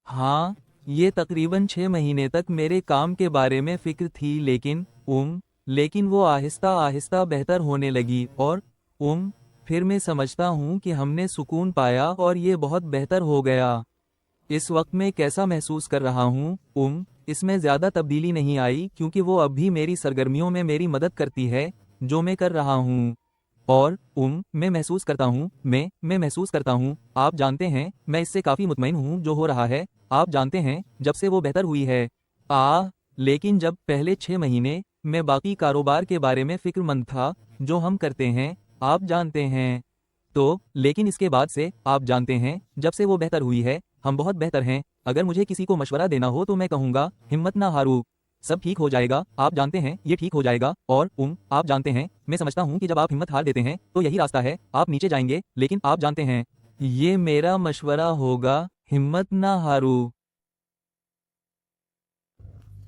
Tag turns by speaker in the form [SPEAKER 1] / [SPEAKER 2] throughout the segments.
[SPEAKER 1] हाँ, ये तकरीबन 6 महीने तक मेरे काम के बारे में फिक्र थी, लेकिन वो आहिस्ता आहिस्ता बेहतर होने लगी और फिर मैं समझता हूँ कि हमने सुकून पाया और ये बहुत बेहतर हो गया। इस वक्त मैं कैसा महसूस कर रहा हूँ, इसमें ज़्यादा तब्दीली नहीं आई क्योंकि वो अब भी मेरी सरगर्मियों में मेरी मदद करती है, जो मैं कर रहा हूँ। और मैं महसूस करता हूँ, आप जानते हैं, मैं इससे काफ़ी मुतमईन हूँ जो हो रहा है, आप जानते हैं, जब से वो बेहतर हुई है। लेकिन जब पहले 6 महीने मैं बाकी कारोबार के बारे में फिक्रमंद था, जो हम करते हैं, आप जानते हैं। लेकिन इसके बाद से, आप जानते हैं, जब से वो बेहतर हुई है, हम बहुत बेहतर हैं। अगर मुझे किसी को मशवरा देना हो तो मैं कहूँगा, हिम्मत ना हारो, सब ठीक हो जाएगा, आप जानते हैं, ये ठीक हो जाएगा। और आप जानते हैं, मैं समझता हूँ कि जब आप हिम्मत हार देते हैं तो यही रास्ता है, आप नीचे जाएंगे। लेकिन आप जानते हैं, ये मेरा मशवरा होगा, हिम्मत ना हारो।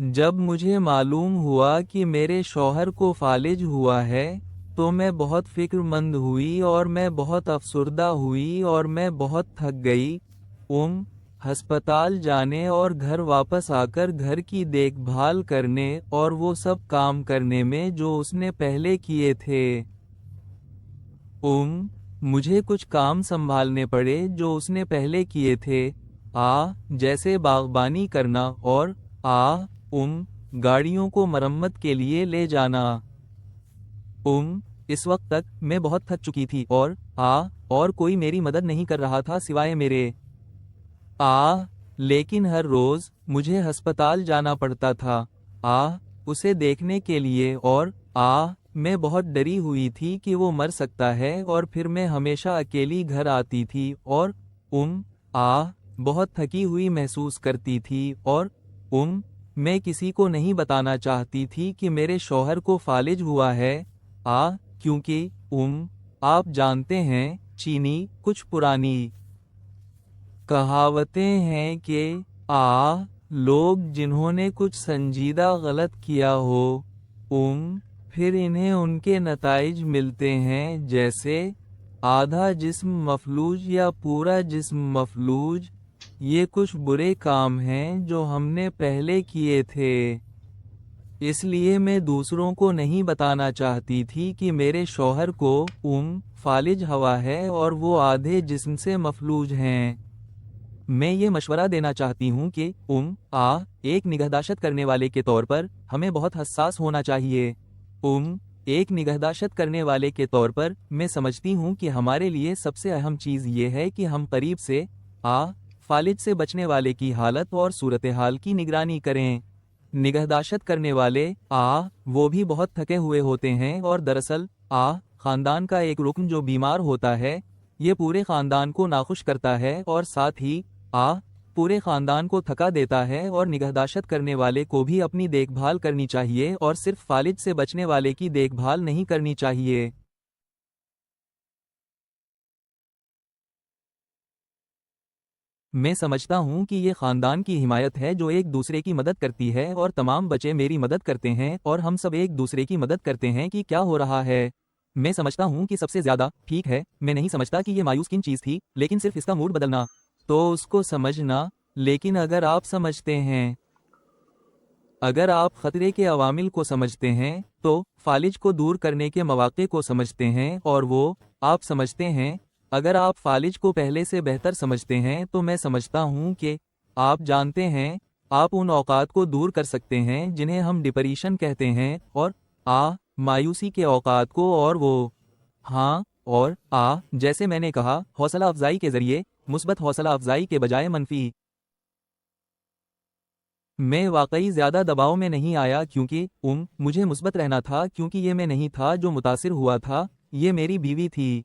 [SPEAKER 1] जब मुझे मालूम हुआ कि मेरे शौहर को फालिज हुआ है तो मैं बहुत फिक्रमंद हुई और मैं बहुत अफसुर्दा हुई और मैं बहुत थक गई। अस्पताल जाने और घर वापस आकर घर की देखभाल करने और वो सब काम करने में जो उसने पहले किए थे। मुझे कुछ काम संभालने पड़े जो उसने पहले किए थे, जैसे बागबानी करना और गाड़ियों को मरम्मत के लिए ले जाना। इस वक्त तक मैं बहुत थक चुकी थी और कोई मेरी मदद नहीं कर रहा था सिवाय मेरे। लेकिन हर रोज मुझे अस्पताल जाना पड़ता था उसे देखने के लिए और मैं बहुत डरी हुई थी कि वो मर सकता है और फिर मैं हमेशा अकेली घर आती थी और बहुत थकी हुई महसूस करती थी और मैं किसी को नहीं बताना चाहती थी कि मेरे शौहर को फालिज हुआ है क्योंकि आप जानते हैं, चीनी कुछ पुरानी कहावतें हैं कि लोग जिन्होंने कुछ संजीदा गलत किया हो फिर इन्हें उनके नताइज मिलते हैं, जैसे आधा जिस्म मफलूज या पूरा जिस्म मफलूज। ये कुछ बुरे काम हैं जो हमने पहले किए थे, इसलिए मैं दूसरों को नहीं बताना चाहती थी कि मेरे शौहर को फालिज हुआ है और वो आधे जिस्म से मफलूज हैं। मैं ये मशवरा देना चाहती हूँ कि एक निगहदाश्त करने वाले के तौर पर हमें बहुत हसास होना चाहिए। एक निगहदाश्त करने वाले के तौर पर मैं समझती हूँ कि हमारे लिए सबसे अहम चीज़ ये है कि हम करीब से फालिज से बचने वाले की हालत और सूरत हाल की निगरानी करें। निगहदाश्त करने वाले वो भी बहुत थके हुए होते हैं और दरअसल खानदान का एक रुकन जो बीमार होता है, ये पूरे खानदान को नाखुश करता है और साथ ही पूरे खानदान को थका देता है। और निगहदाश्त करने वाले को भी अपनी देखभाल करनी चाहिए और सिर्फ फालिज से बचने वाले की देखभाल नहीं करनी चाहिए। मैं समझता हूँ कि ये खानदान की हिमायत है जो एक दूसरे की मदद करती है और तमाम बच्चे मेरी मदद करते हैं और हम सब एक दूसरे की मदद करते हैं कि क्या हो रहा है। मैं समझता हूँ कि सबसे ज्यादा ठीक है, मैं नहीं समझता कि ये मायूस किन चीज थी, लेकिन सिर्फ इसका मूड बदलना, तो उसको समझना। लेकिन अगर आप समझते हैं, अगर आप खतरे के अवामिल को समझते हैं तो फालिज को दूर करने के मौके को समझते हैं और वो आप समझते हैं, अगर आप फालिज को पहले से बेहतर समझते हैं तो मैं समझता हूँ कि आप जानते हैं, आप उन औकात को दूर कर सकते हैं जिन्हें हम डिप्रेशन कहते हैं और मायूसी के औकात को। और वो और जैसे मैंने कहा, हौसला अफजाई के जरिए, मुस्बत हौसला अफजाई के बजाय मनफी। मैं वाकई ज़्यादा दबाव में नहीं आया क्योंकि मुझे मुस्बत रहना था, क्योंकि ये मैं नहीं था जो मुतासिर हुआ था, ये मेरी बीवी थी।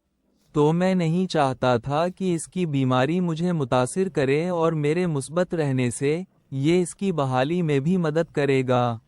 [SPEAKER 1] तो मैं नहीं चाहता था कि इसकी बीमारी मुझे मुतासिर करे और मेरे मुस्बत रहने से ये इसकी बहाली में भी मदद करेगा।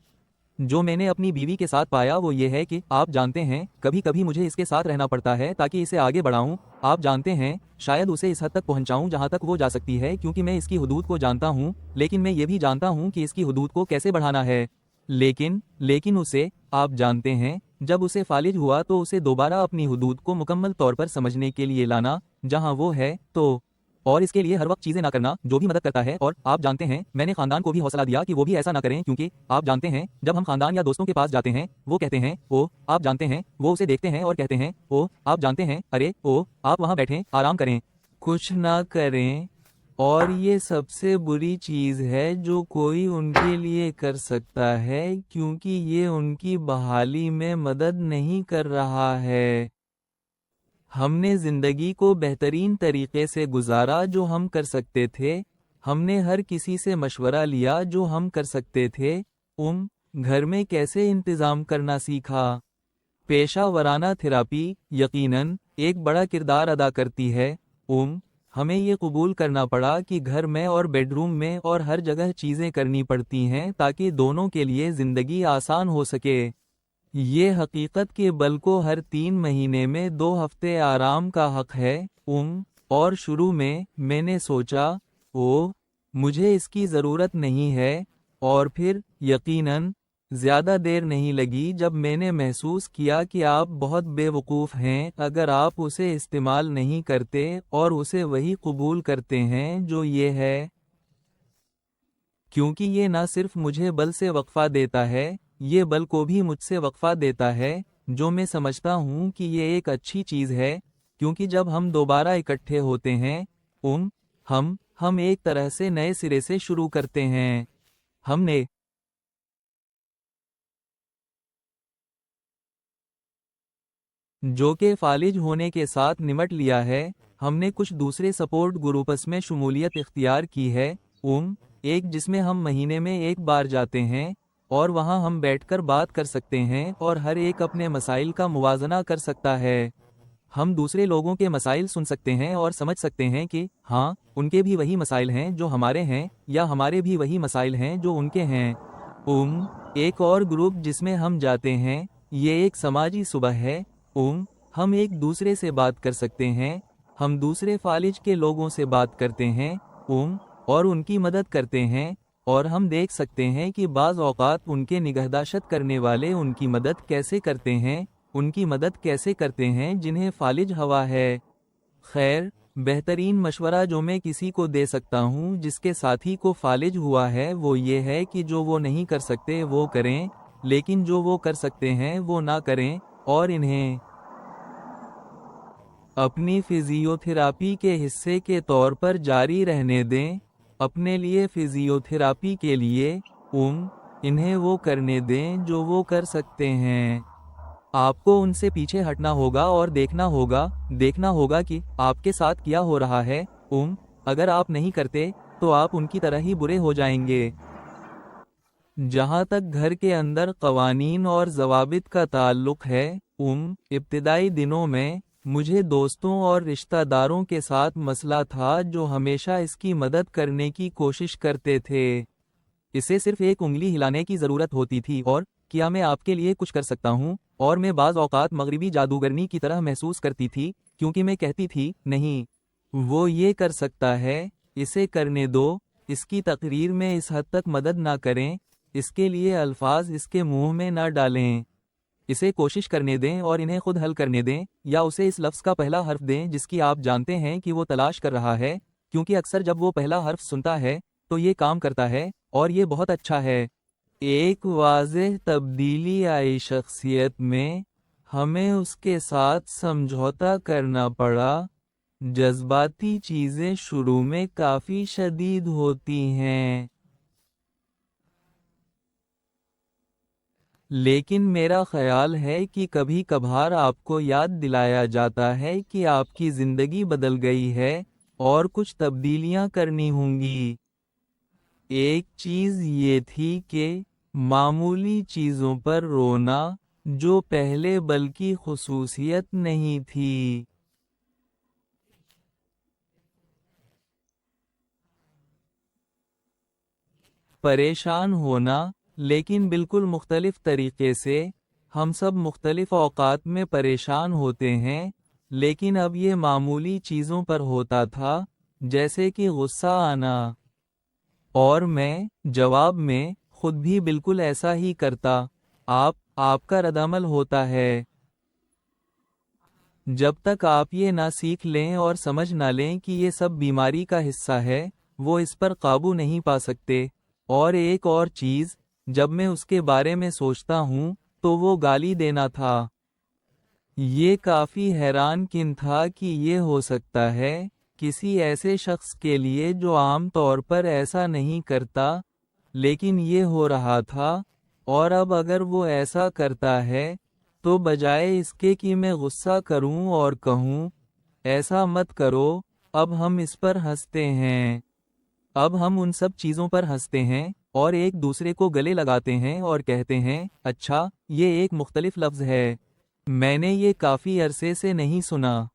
[SPEAKER 1] जो मैंने अपनी बीवी के साथ पाया वो ये है कि आप जानते हैं, कभी कभी मुझे इसके साथ रहना पड़ता है ताकि इसे आगे बढ़ाऊं। आप जानते हैं, शायद उसे इस हद तक पहुंचाऊं जहां तक वो जा सकती है, क्योंकि मैं इसकी हुदूद को जानता हूं, लेकिन मैं ये भी जानता हूं कि इसकी हुदूद को कैसे बढ़ाना है। लेकिन उसे, आप जानते हैं, जब उसे फालिज हुआ तो उसे दोबारा अपनी हुदूद को मुकम्मल तौर पर समझने के लिए लाना, जहां वो है। तो
[SPEAKER 2] اور اس کے لیے ہر وقت چیزیں نہ کرنا جو بھی مدد کرتا ہے. اور آپ جانتے ہیں میں نے خاندان کو بھی حوصلہ دیا کہ وہ بھی ایسا نہ کریں، کیونکہ آپ جانتے ہیں جب ہم خاندان یا دوستوں کے پاس جاتے ہیں وہ کہتے ہیں او آپ جانتے ہیں، وہ اسے دیکھتے ہیں اور کہتے ہیں او آپ جانتے ہیں، ارے او آپ وہاں بیٹھیں آرام کریں،
[SPEAKER 1] کچھ نہ کریں. اور یہ سب سے بری چیز ہے جو کوئی ان کے لیے کر سکتا ہے، کیونکہ یہ ان کی بحالی میں مدد نہیں کر رہا ہے. ہم نے زندگی کو بہترین طریقے سے گزارا جو ہم کر سکتے تھے. ہم نے ہر کسی سے مشورہ لیا جو ہم کر سکتے تھے. گھر میں کیسے انتظام کرنا سیکھا. پیشہ ورانہ تھراپی یقیناً ایک بڑا کردار ادا کرتی ہے. ہمیں یہ قبول کرنا پڑا کہ گھر میں اور بیڈ روم میں اور ہر جگہ چیزیں کرنی پڑتی ہیں تاکہ دونوں کے لیے زندگی آسان ہو سکے. یہ حقیقت کہ بل کو ہر 3 مہینے میں 2 ہفتے آرام کا حق ہے. اور شروع میں نے سوچا مجھے اس کی ضرورت نہیں ہے، اور پھر یقیناً زیادہ دیر نہیں لگی جب میں نے محسوس کیا کہ آپ بہت بے وقوف ہیں اگر آپ اسے استعمال نہیں کرتے اور اسے وہی قبول کرتے ہیں جو یہ ہے. کیونکہ یہ نہ صرف مجھے بل سے وقفہ دیتا ہے، یہ بل کو بھی مجھ سے وقفہ دیتا ہے، جو میں سمجھتا ہوں کہ یہ ایک اچھی چیز ہے، کیونکہ جب ہم دوبارہ اکٹھے ہوتے ہیں ہم ایک طرح سے نئے سرے سے شروع کرتے ہیں. ہم نے جو کہ فالج ہونے کے ساتھ نمٹ لیا ہے. ہم نے کچھ دوسرے سپورٹ گروپس میں شمولیت اختیار کی ہے. ایک جس میں ہم مہینے میں ایک بار جاتے ہیں اور وہاں ہم بیٹھ کر بات کر سکتے ہیں اور ہر ایک اپنے مسائل کا موازنہ کر سکتا ہے. ہم دوسرے لوگوں کے مسائل سن سکتے ہیں اور سمجھ سکتے ہیں کہ ہاں ان کے بھی وہی مسائل ہیں جو ہمارے ہیں، یا ہمارے بھی وہی مسائل ہیں جو ان کے ہیں. ایک اور گروپ جس میں ہم جاتے ہیں یہ ایک سماجی صبح ہے. ہم ایک دوسرے سے بات کر سکتے ہیں، ہم دوسرے فالج کے لوگوں سے بات کرتے ہیں اور ان کی مدد کرتے ہیں، اور ہم دیکھ سکتے ہیں کہ بعض اوقات ان کے نگہداشت کرنے والے ان کی مدد کیسے کرتے ہیں، ان کی مدد کیسے کرتے ہیں جنہیں فالج ہوا ہے. خیر، بہترین مشورہ جو میں کسی کو دے سکتا ہوں جس کے ساتھی کو فالج ہوا ہے وہ یہ ہے کہ جو وہ نہیں کر سکتے وہ کریں، لیکن جو وہ کر سکتے ہیں وہ نہ کریں، اور انہیں اپنی فزیو تھراپی کے حصے کے طور پر جاری رہنے دیں. اپنے لیے فزیو تھراپی کے لیے انہیں وہ کرنے دیں جو وہ کر سکتے ہیں. آپ کو ان سے پیچھے ہٹنا ہوگا اور دیکھنا ہوگا کہ آپ کے ساتھ کیا ہو رہا ہے. اگر آپ نہیں کرتے تو آپ ان کی طرح ہی برے ہو جائیں گے. جہاں تک گھر کے اندر قوانین اور ضوابط کا تعلق ہے، ابتدائی دنوں میں مجھے دوستوں اور رشتہ داروں کے ساتھ مسئلہ تھا جو ہمیشہ اس کی مدد کرنے کی کوشش کرتے تھے. اسے صرف ایک انگلی ہلانے کی ضرورت ہوتی تھی اور کیا میں آپ کے لیے کچھ کر سکتا ہوں، اور میں بعض اوقات مغربی جادوگرنی کی طرح محسوس کرتی تھی کیونکہ میں کہتی تھی نہیں وہ یہ کر سکتا ہے، اسے کرنے دو. اس کی تقریر میں اس حد تک مدد نہ کریں، اس کے لیے الفاظ اس کے منہ میں نہ ڈالیں. اسے کوشش کرنے دیں اور انہیں خود حل کرنے دیں، یا اسے اس لفظ کا پہلا حرف دیں جس کی آپ جانتے ہیں کہ وہ تلاش کر رہا ہے، کیونکہ اکثر جب وہ پہلا حرف سنتا ہے تو یہ کام کرتا ہے، اور یہ بہت اچھا ہے. ایک واضح تبدیلی آئی شخصیت میں. ہمیں اس کے ساتھ سمجھوتا کرنا پڑا. جذباتی چیزیں شروع میں کافی شدید ہوتی ہیں، لیکن میرا خیال ہے کہ کبھی کبھار آپ کو یاد دلایا جاتا ہے کہ آپ کی زندگی بدل گئی ہے اور کچھ تبدیلیاں کرنی ہوں گی. ایک چیز یہ تھی کہ معمولی چیزوں پر رونا، جو پہلے بل کی خصوصیت نہیں تھی. پریشان ہونا، لیکن بالکل مختلف طریقے سے. ہم سب مختلف اوقات میں پریشان ہوتے ہیں، لیکن اب یہ معمولی چیزوں پر ہوتا تھا، جیسے کہ غصہ آنا. اور میں جواب میں خود بھی بالکل ایسا ہی کرتا. آپ کا ردعمل ہوتا ہے. जब तक आप ये ना सीख लें और समझ ना लें कि ये सब बीमारी का हिस्सा है, वो इस पर काबू नहीं पा सकते। और एक और चीज, जब मैं उसके बारे में सोचता हूँ तो वो गाली देना था। ये काफी हैरानकिन था कि ये हो सकता है किसी ऐसे शख्स के लिए जो आम तौर पर ऐसा नहीं करता, लेकिन ये हो रहा था। और अब अगर वो ऐसा करता है तो बजाय इसके कि मैं गुस्सा करूं और कहूं ऐसा मत करो, अब हम इस पर हंसते हैं। अब हम उन सब चीजों पर हंसते हैं और एक दूसरे को गले लगाते हैं और कहते हैं, अच्छा, ये एक मुख्तलिफ लफ्ज है, मैंने ये काफी अरसे से नहीं सुना।